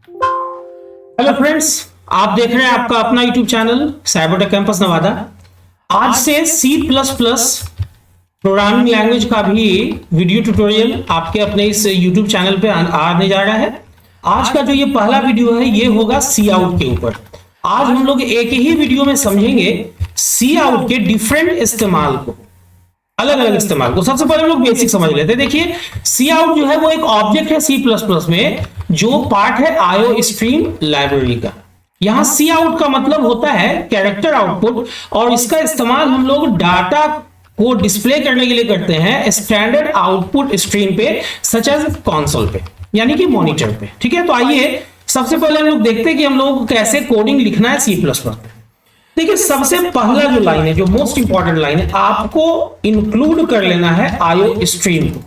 Hello friends, आप देख रहे हैं आपका अपना YouTube channel Cybertech campus Nawada. आज से C++ प्रोग्रामिंग लैंग्वेज का भी वीडियो ट्यूटोरियल आपके अपने इस यूट्यूब चैनल पे आने जा रहा है। आज का जो ये पहला वीडियो है ये होगा सी आउट के ऊपर। आज हम लोग एक ही वीडियो में समझेंगे सी आउट के डिफरेंट इस्तेमाल को, अलग अलग इस्तेमाल को। सबसे पहले हम लोग बेसिक समझ लेते हैं। देखिए, सी आउट जो है वो एक ऑब्जेक्ट है C++ में जो पार्ट है आईओ स्ट्रीम लाइब्रेरी का। यहां सी आउट का मतलब होता है कैरेक्टर आउटपुट, और इसका इस्तेमाल हम लोग डाटा को डिस्प्ले करने के लिए करते हैं स्टैंडर्ड आउटपुट स्ट्रीम पे, सच एज कंसोल पे, यानी कि मॉनिटर पे। ठीक है, तो आइए सबसे पहले हम लोग देखते हैं कि हम लोग को कैसे कोडिंग लिखना है C++ में। देखिए, सबसे पहला जो लाइन है, जो मोस्ट इंपॉर्टेंट लाइन है, आपको इंक्लूड कर लेना है आईओ स्ट्रीम को,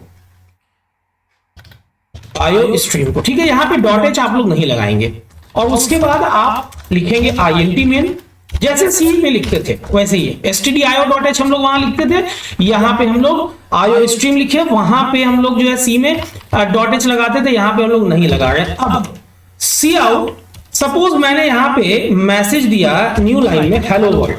आईओ स्ट्रीम को। ठीक है, यहां पे डॉट एच आप लोग नहीं लगाएंगे, और उसके बाद आप लिखेंगे INT मेन, जैसे सी में लिखते थे वैसे ही stdio.h हम लोग वहां लिखते थे। यहां पे हम लोग आईओ स्ट्रीम लिखे, वहां पे हम लोग जो है सी में .h लगाते थे, यहां पे हम लोग नहीं लगा रहे हैं। अब सी आउट, सपोज मैंने यहां पे मैसेज दिया न्यू लाइन में हेलो वर्ल्ड।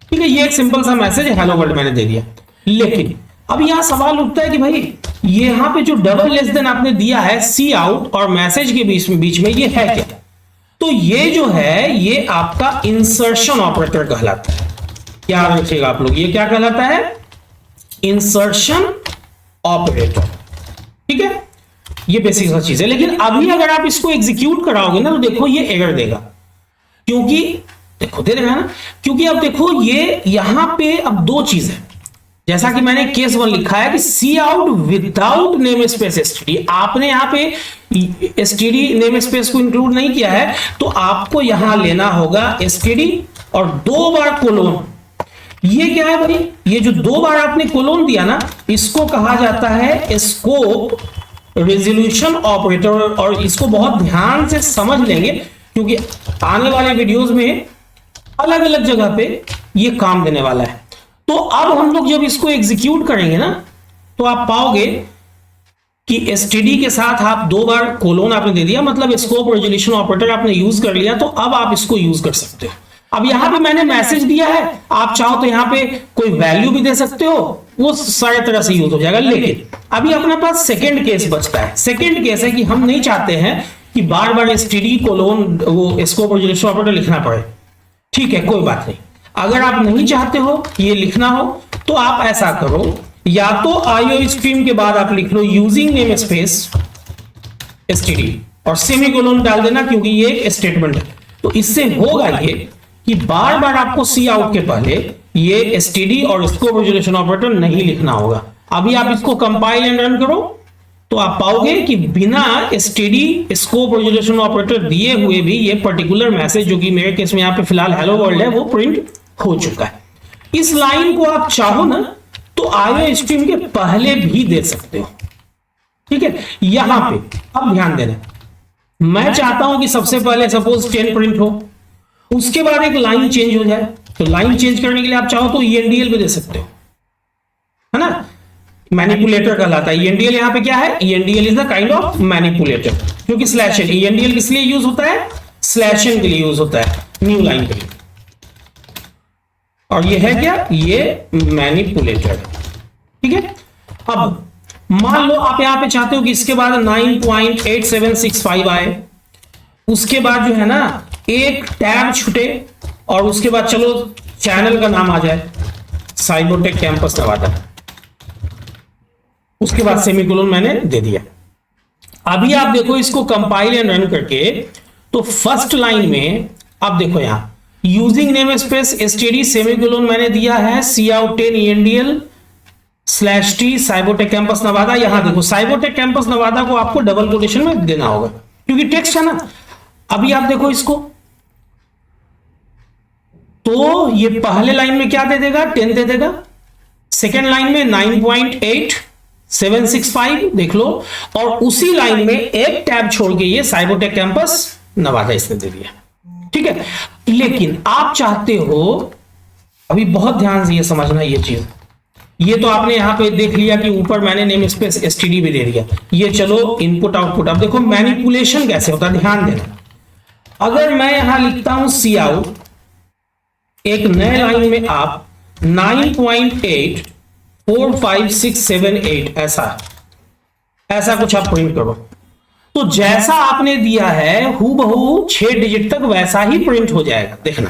ठीक है, ये एक सिंपल सा मैसेज हेलो वर्ल्ड मैंने दे दिया, लेकिन अब यहां सवाल उठता है कि भाई यहां पे जो डबल लेस देन आपने दिया है सी आउट और मैसेज के बीच में ये है क्या? तो ये जो है ये आपका इंसर्शन ऑपरेटर कहलाता है। क्या रखिएगा आप लोग, ये क्या कहलाता है? Insertion operator. ठीक है, ये बेसिक सा चीज है। लेकिन अभी अगर आप इसको एग्जीक्यूट कराओगे ना तो देखो ये एरर देगा, क्योंकि देखो दे देगा ना, क्योंकि अब देखो ये यहां पे अब दो चीज है। जैसा कि मैंने केस 1 लिखा है कि C out without namespace STD, आपने यहां पे एसटीडी नेम स्पेस को इंक्लूड नहीं किया है, तो आपको यहां लेना होगा एसटीडी और 2 बार कोलोन। ये क्या है भाई? ये जो 2 बार आपने कोलोन दिया ना, इसको कहा जाता है स्कोप रेजोल्यूशन ऑपरेटर, और इसको बहुत ध्यान से समझ लेंगे क्योंकि आने वाले वीडियोस में अलग अलग जगह पे ये काम देने वाला है। तो अब हम लोग जब इसको एग्जीक्यूट करेंगे ना तो आप पाओगे कि एसटीडी के साथ आप 2 बार कोलोन आपने दे दिया, मतलब स्कोप रेजोल्यूशन ऑपरेटर आपने यूज कर लिया, तो अब आप इसको यूज कर सकते हो। अब यहां पे मैंने मैसेज दिया है, आप चाहो तो यहां पे कोई वैल्यू भी दे सकते हो, वो सारे तरह से यूज हो जाएगा। लेकिन अभी अपने पास सेकेंड केस बचता है। सेकेंड केस है कि हम नहीं चाहते हैं कि बार बार एसटीडी कोलोन वो स्कोप रेजोल्यूशन ऑपरेटर लिखना पड़े। ठीक है, कोई बात नहीं। अगर आप नहीं चाहते हो ये लिखना हो तो आप ऐसा करो, या तो आईओ स्ट्रीम के बाद आप लिख लो यूजिंग नेम स्पेस एसटीडी और सेमीकोलन डाल देना, क्योंकि ये एक स्टेटमेंट है। तो इससे होगा ये कि बार बार आपको सी आउट के पहले ये एसटीडी और स्कोप रेजोल्यूशन ऑपरेटर नहीं लिखना होगा। अभी आप इसको कंपाइल एंड रन करो तो आप पाओगे कि बिना एसटीडी स्कोप रेजोल्यूशन ऑपरेटर दिए हुए भी ये पर्टिकुलर मैसेज, जो कि मेरे केस में यहां पे फिलहाल हेलो वर्ल्ड है, वो प्रिंट हो चुका है। इस लाइन को आप चाहो ना तो आईओ स्ट्रीम के पहले भी दे सकते हो। ठीक है, यहां पे अब ध्यान देना, मैं चाहता हूं कि सबसे पहले सपोज 10 प्रिंट हो, उसके बाद एक लाइन चेंज हो जाए। तो लाइन चेंज करने के लिए आप चाहो तो ENDL भी दे सकते हो, है ना? मैनिपुलेटर कहलाता है ENDL। यहां पे क्या है? ENDL is the kind of manipulator, क्योंकि स्लैश एन, ENDL किस लिए यूज होता है? स्लैश एन के लिए यूज होता है, न्यू लाइन के लिए। और ये है क्या? ये मैनिपुलेटर। ठीक है, अब मान लो आप यहां पे चाहते हो कि इसके बाद 9.8765 आए, उसके बाद जो है ना एक टैब छूटे, और उसके बाद चलो चैनल का नाम आ जाए साइबरटेक कैंपस नवादा, उसके बाद सेमीकोलन मैंने दे दिया। अभी आप देखो इसको कंपाइल एंड रन करके, तो फर्स्ट लाइन में आप देखो यहां using namespace STD semicolon मैंने दिया है C out 10 ENDL /T Cybertech campus Nawada. यहां देखो साइबरटेक कैंपस नवादा को आपको डबल कोटेशन में देना होगा क्योंकि टेक्स्ट है ना। अभी आप देखो इसको, तो ये पहले लाइन में क्या दे देगा? 10 दे देगा। सेकेंड लाइन में 9.8765 देख लो, और उसी लाइन में एक टैब छोड़ के ये साइबरटेक कैंपस नवादा इसने दे दिया। ठीक है, लेकिन आप चाहते हो, अभी बहुत ध्यान से ये समझना ये चीज, ये तो आपने यहां पे देख लिया कि ऊपर मैंने नेम स्पेस एसटीडी भी दे दिया। ये चलो इनपुट आउटपुट। अब देखो मैनिपुलेशन कैसे होता है, ध्यान देना। अगर मैं यहां लिखता हूं सी आउट, एक नए लाइन में आप 9.8 4 5 6 7 8 ऐसा कुछ आप प्रिंट करो, तो जैसा आपने दिया है हूबहू 6 डिजिट तक वैसा ही प्रिंट हो जाएगा। देखना,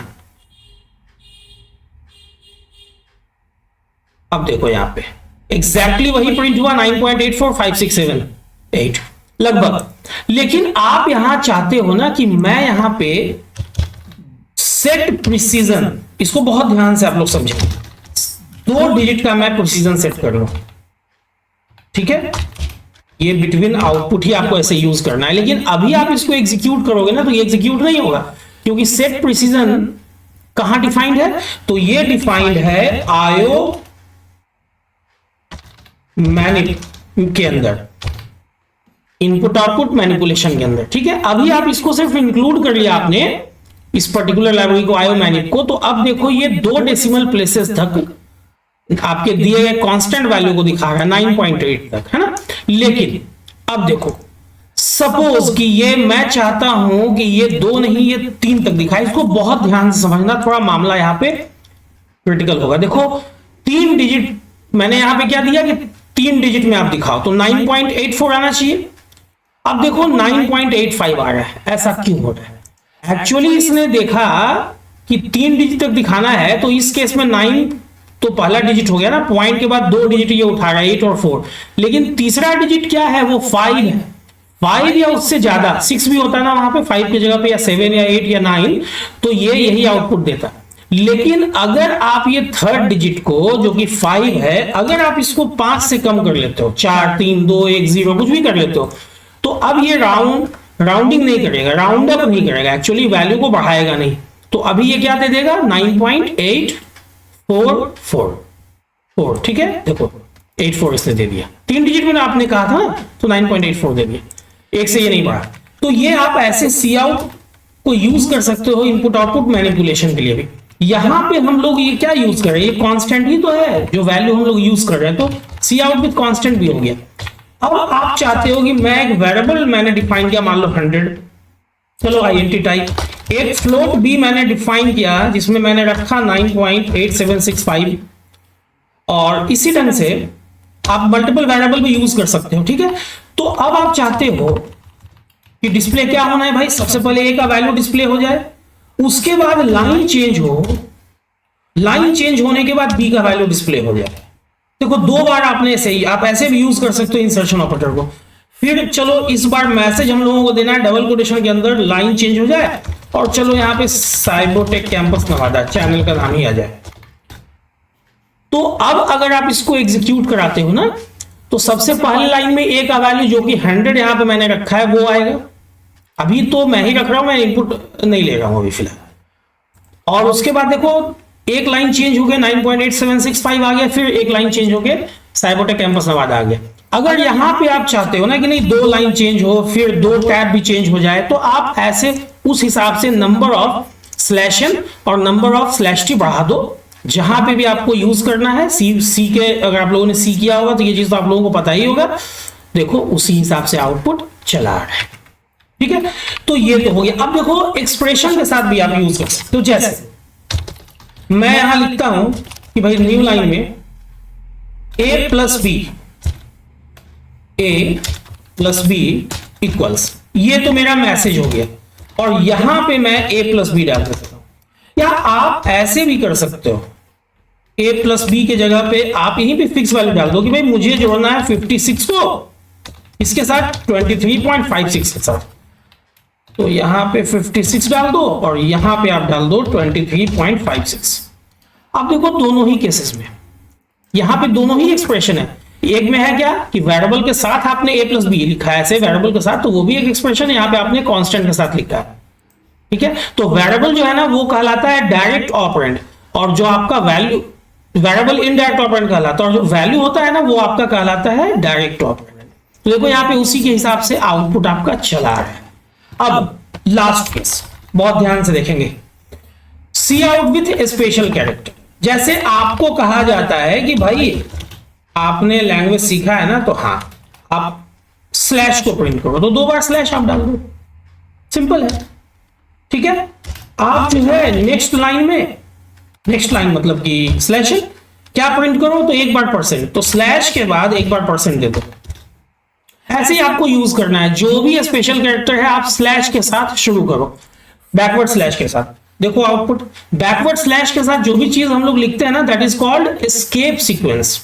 अब देखो यहां पे एग्जैक्टली वही प्रिंट हुआ 9.845678 लगभग। लेकिन आप यहां चाहते हो ना कि मैं यहां पे सेट प्रिसीजन, इसको बहुत ध्यान से आप लोग समझें, 2 डिजिट का मैं प्रिसीजन सेट कर लूं, ठीक है। ये बिटवीन आउटपुट ही आपको ऐसे यूज करना है। लेकिन अभी आप इसको एग्जीक्यूट करोगे ना तो ये एग्जीक्यूट नहीं होगा, क्योंकि सेट प्रिसीजन कहां डिफाइंड है, तो ये डिफाइंड है आयो मैनिप के अंदर, इनपुट आउटपुट मैनिपुलेशन के अंदर, ठीक है। अभी आप इसको सिर्फ इंक्लूड कर लिया आपने इस पर्टिकुलर लाइब्रेरी को, आयो मैनिप को, तो अब देखो ये 2 डेसिमल प्लेसेस तक आपके दिए गए कांस्टेंट वैल्यू को दिखा रहा है 9.8 तक, है ना। लेकिन अब देखो सपोज कि ये मैं चाहता हूं कि ये 2 नहीं ये 3 तक दिखाए। इसको बहुत ध्यान से समझना, थोड़ा मामला यहां पे क्रिटिकल होगा। देखो 3 डिजिट मैंने यहां पे क्या दिया कि 3 डिजिट में आप दिखाओ, तो 9.84 आना चाहिए। अब देखो 9.85 आ रहा है, ऐसा क्यों हो रहा है? एक्चुअली इसने देखा कि 3 डिजिट तक दिखाना है, तो इस केस में 9 तो पहला डिजिट हो गया ना, पॉइंट के बाद 2 डिजिट ये उठा रहा है 8 और 4, लेकिन तीसरा डिजिट क्या है, वो 5 है। 5 या उससे ज्यादा, 6 भी होता है ना वहां पे 5 की जगह पे, या 7 या 8 या 9, तो ये यही आउटपुट देता। लेकिन अगर आप ये थर्ड डिजिट को जो कि 5 है, अगर आप इसको 5 से कम कर लेते हो, 4 3 2 1 0 कुछ भी कर लेते हो, तो अब ये राउंडिंग नहीं करेगा, राउंड अप नहीं करेगा, एक्चुअली वैल्यू को बढ़ाएगा नहीं। तो अभी ये क्या दे देगा 9.844, ठीक है। देखो 84 इसने दे दिया, 3 डिजिट में आपने कहा था ना, तो 9.84 दे दिया, एक से ये नहीं बढ़ा। तो ये आप ऐसे सी आउट को यूज कर सकते हो इनपुट आउटपुट मैनिपुलेशन के लिए भी। यहां पे हम लोग ये क्या यूज कर रहे हैं, ये कांस्टेंट ही तो है जो वैल्यू हम लोग यूज कर रहे हैं, तो सी आउट विद कांस्टेंट भी हो गया। अब आप चाहते हो कि मैं एक वेरिएबल मैंने डिफाइन किया, मान लो 100, चलो आईएनटी टाइप, एक फ्लोट भी मैंने डिफाइन किया जिसमें मैंने रखा 9.8765, और इसी ढंग से आप मल्टीपल वेरिएबल भी यूज कर सकते हो, ठीक है। तो अब आप चाहते हो कि डिस्प्ले क्या होना है भाई, सबसे पहले ए का वैल्यू डिस्प्ले हो जाए, उसके बाद लाइन चेंज हो, लाइन चेंज होने के बाद बी का वैल्यू डिस्प्ले हो जाए। देखो 2 बार आपने ऐसे ही, आप ऐसे भी यूज कर सकते हो इंसर्शन ऑपरेटर को। फिर चलो इस बार मैसेज हम लोगों को देना है डबल कोटेशन के अंदर, लाइन चेंज हो जाए, और चलो यहां पे साइबरटेक कैंपस नवादा चैनल का नाम ही आ जाए। तो अब अगर आप इसको एग्जीक्यूट कराते हो ना, तो सबसे पहली लाइन में ए का वैल्यू जो कि 100 यहां पे मैंने रखा है वो आएगा। अभी तो मैं ही रख रहा हूं, मैं इनपुट नहीं ले रहा हूं अभी फिलहाल। और उसके बाद देखो एक लाइन चेंज हो गया 9.8765 आ गया, फिर एक लाइन चेंज हो गया साइबरटेक कैंपस नवादा आ गया। अगर यहां पे आप चाहते हो ना कि नहीं 2 लाइन चेंज हो, फिर 2 टैब भी चेंज हो जाए, तो आप ऐसे उस हिसाब से नंबर ऑफ /n और नंबर ऑफ /t बढ़ा दो, जहां पे भी आपको यूज करना है। सी के अगर आप लोगों ने सी किया होगा तो ये चीज तो आप लोगों को पता ही होगा। देखो उसी हिसाब से आउटपुट चला रहा है, ठीक है। तो ये तो हो गया। अब देखो एक्सप्रेशन के साथ भी आप यूज कर सकते हो। जैसे मैं यहां लिखता हूं कि भाई न्यू लाइन में a प्लस बी इक्वल्स, ये तो मेरा मैसेज हो गया, और यहां पे मैं a प्लस बी डाल सकता हूं। या आप ऐसे भी कर सकते हो, a प्लस बी के जगह पे आप यहीं पे फिक्स वैल्यू डाल दो कि भाई मुझे जोड़ना है 56 को इसके साथ 23.56 के साथ, तो यहां पे 56 डाल दो और यहां पे आप डाल दो 23.56। अब देखो दोनों ही केसेस में यहां पे दोनों ही एक्सप्रेशन है। एक में है क्या कि वेरिएबल के साथ आपने a प्लस बी लिखा है ऐसे वेरिएबल के साथ, तो वो भी एक एक्सप्रेशन है। यहां पे आपने कांस्टेंट के साथ लिखा है, ठीक है। तो वेरिएबल जो है ना वो कहलाता है डायरेक्ट ऑपरेंड, और जो आपका वैल्यू वेरिएबल इनडायरेक्ट ऑपरेंड कहलाता है, और जो वैल्यू होता है ना वो आपका कहलाता है डायरेक्ट ऑपरेंड। तो देखो यहां पे उसी के हिसाब से आउटपुट आपका चला रहा है। अब लास्ट केस बहुत ध्यान से देखेंगे, सी आउट विथ स्पेशल कैरेक्टर। जैसे आपको कहा जाता है कि भाई आपने लैंग्वेज सीखा है ना, तो हाँ आप स्लैश को प्रिंट करो, तो 2 बार स्लैश आप डाल दो, सिंपल है। ठीक है, आप जो है नेक्स्ट लाइन में, नेक्स्ट लाइन मतलब कि स्लैश है, क्या प्रिंट करो, तो 1 बार %, तो स्लैश के बाद 1 बार % दे दो। ऐसे ही आपको यूज करना है, जो भी स्पेशल कैरेक्टर है आप स्लैश के साथ शुरू करो, बैकवर्ड स्लैश के साथ। देखो आउटपुट, बैकवर्ड स्लैश के साथ जो भी चीज हम लोग लिखते हैं ना, that is called escape sequence.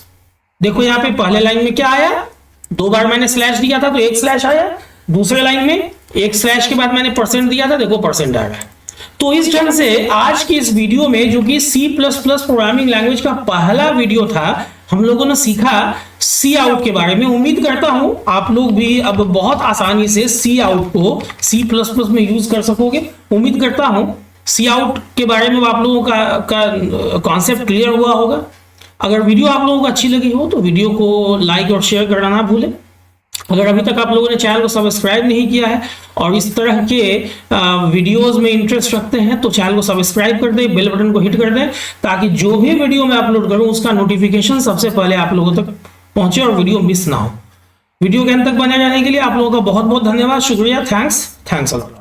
देखो यहाँ पे पहले लाइन में क्या आया, 2 बार मैंने स्लैश दिया था तो 1 स्लैश आया, दूसरे लाइन में 1 स्लैश के बाद मैंने % दिया था, देखो % आ रहा है। तो इस ढंग से आज की इस वीडियो में, जो कि C++ प्रोग्रामिंग लैंग्वेज का पहला वीडियो था, हम लोगों ने सीखा सी आउट के बारे में। उम्मीद करता हूं आप लोग भी अब बहुत आसानी से सी आउट को C++ में यूज कर सकोगे। उम्मीद करता हूं सी आउट के बारे में आप लोगों का कॉन्सेप्ट क्लियर हुआ होगा। अगर वीडियो आप लोगों को अच्छी लगी हो तो वीडियो को लाइक और शेयर करना ना भूलें। अगर अभी तक आप लोगों ने चैनल को सब्सक्राइब नहीं किया है और इस तरह के वीडियोस में इंटरेस्ट रखते हैं, तो चैनल को सब्सक्राइब कर दें, बेल बटन को हिट कर दें, ताकि जो भी वीडियो मैं अपलोड करूं उसका नोटिफिकेशन सबसे पहले आप लोगों तक पहुंचे और वीडियो मिस ना हो। वीडियो के अंत तक बने रहने के लिए आप लोगों का बहुत बहुत धन्यवाद, शुक्रिया, थैंक्स अ लॉट।